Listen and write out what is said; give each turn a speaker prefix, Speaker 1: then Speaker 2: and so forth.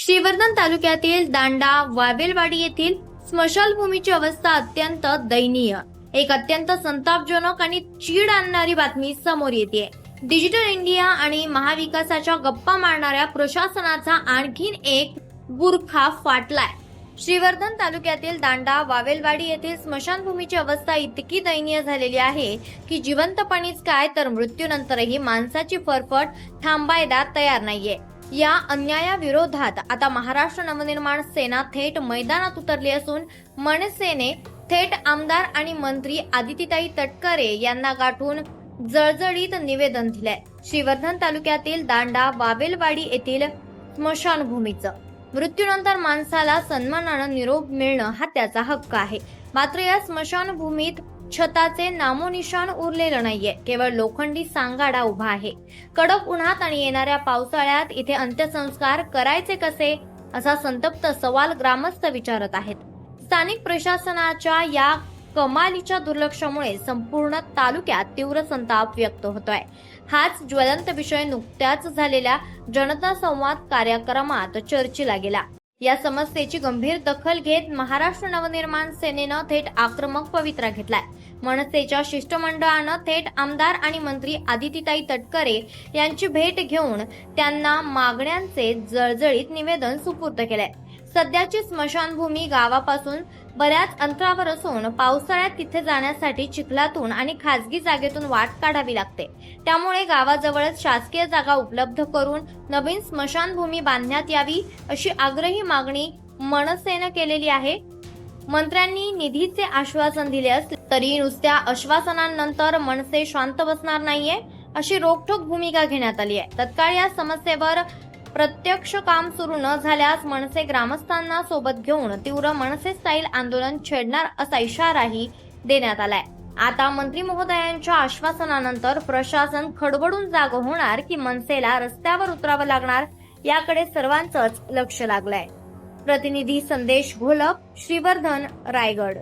Speaker 1: श्रीवर्धन तालुक्यातील दांडा वाबेलवाडी येथील स्मशानभूमीची अवस्था अत्यंत दयनीय. एक अत्यंत संतापजनक आणि चीड आणणारी बातमी समोर येते. डिजिटल इंडिया आणि महाविकासाच्या गप्पा मारणाऱ्या प्रशासनाचा आणखीन एक बुरखा फाटलाय. श्रीवर्धन तालुक्यातील दांडा वाबेलवाडी येथील स्मशानभूमीची अवस्था इतकी दयनीय झालेली आहे की जिवंतपणीच काय तर मृत्यूनंतरही माणसाची फरफट थांबायला तयार नाहीये. या अन्यायाविरोधात आता महाराष्ट्र नवनिर्माण सेना थेट मैदानात उतरली असून मनसेने थेट आमदार आणि मंत्री आदितीताई तटकरे यांना गाठून जळजळीत निवेदन दिलंय. श्रीवर्धन तालुक्यातील दांडा वाबेलवाडी येथील स्मशानभूमीचं मृत्यूनंतर माणसाला सन्मानानं निरोप मिळणं हा त्याचा हक्क आहे. मात्र या स्मशानभूमीत छताचे नामोनिशाण उरलेलं नाहीये. केवळ लोखंडी सांगाडा उभा आहे. कडक उन्हात आणि येणाऱ्या पावसाळ्यात इथे अंत्यसंस्कार करायचे कसे असा संतप्त सवाल ग्रामस्थ विचारत आहेत. स्थानिक प्रशासनाच्या या कमालीच्या दुर्लक्षामुळे संपूर्ण तालुक्यात तीव्र संताप व्यक्त होतोय. हाच ज्वलंत विषय नुकत्याच झालेल्या जनता संवाद कार्यक्रमात चर्चेला गेला. या समस्येची गंभीर दखल घेत महाराष्ट्र नवनिर्माण सेनेनं थेट आक्रमक पवित्रा घेतलाय. मनसेच्या शिष्टमंडळानं थेट आमदार आणि मंत्री आदितीताई तटकरे यांची भेट घेऊन त्यांना मागण्यांचे जळजळीत निवेदन सुपूर्द केलंय. सध्याची स्मशानभूमी गावापासून बऱ्याच अंतरावर असून पावसाळ्यात तिथे जाण्यासाठी चिखलातून आणि खासगी जागेतून वाट काढावी लागते. त्यामुळे गावाजवळच शासकीय जागा उपलब्ध करून नवीन स्मशानभूमी बांधण्यात यावी अशी आग्रही मागणी मनसेनं केलेली आहे. मंत्र्यांनी निधीचे आश्वासन दिले असले तरी नुसत्या आश्वासनांनंतर मनसे शांत बसणार नाहीये अशी रोखठोक भूमिका घेण्यात आली आहे. तत्काळ या समस्येवर प्रत्यक्ष काम सुरू न झाल्यास मनसे ग्रामस्थांना सोबत घेऊन तीव्र मनसे स्टाईल आंदोलन छेडणार असा इशाराही देण्यात आलाय. आता मंत्री महोदयांच्या आश्वासनानंतर प्रशासन खडबडून जागं होणार की मनसेला रस्त्यावर उतरावं लागणार याकडे सर्वांचंच लक्ष लागलंय. प्रतिनिधी संदेश घोलप, श्रीवर्धन, रायगड.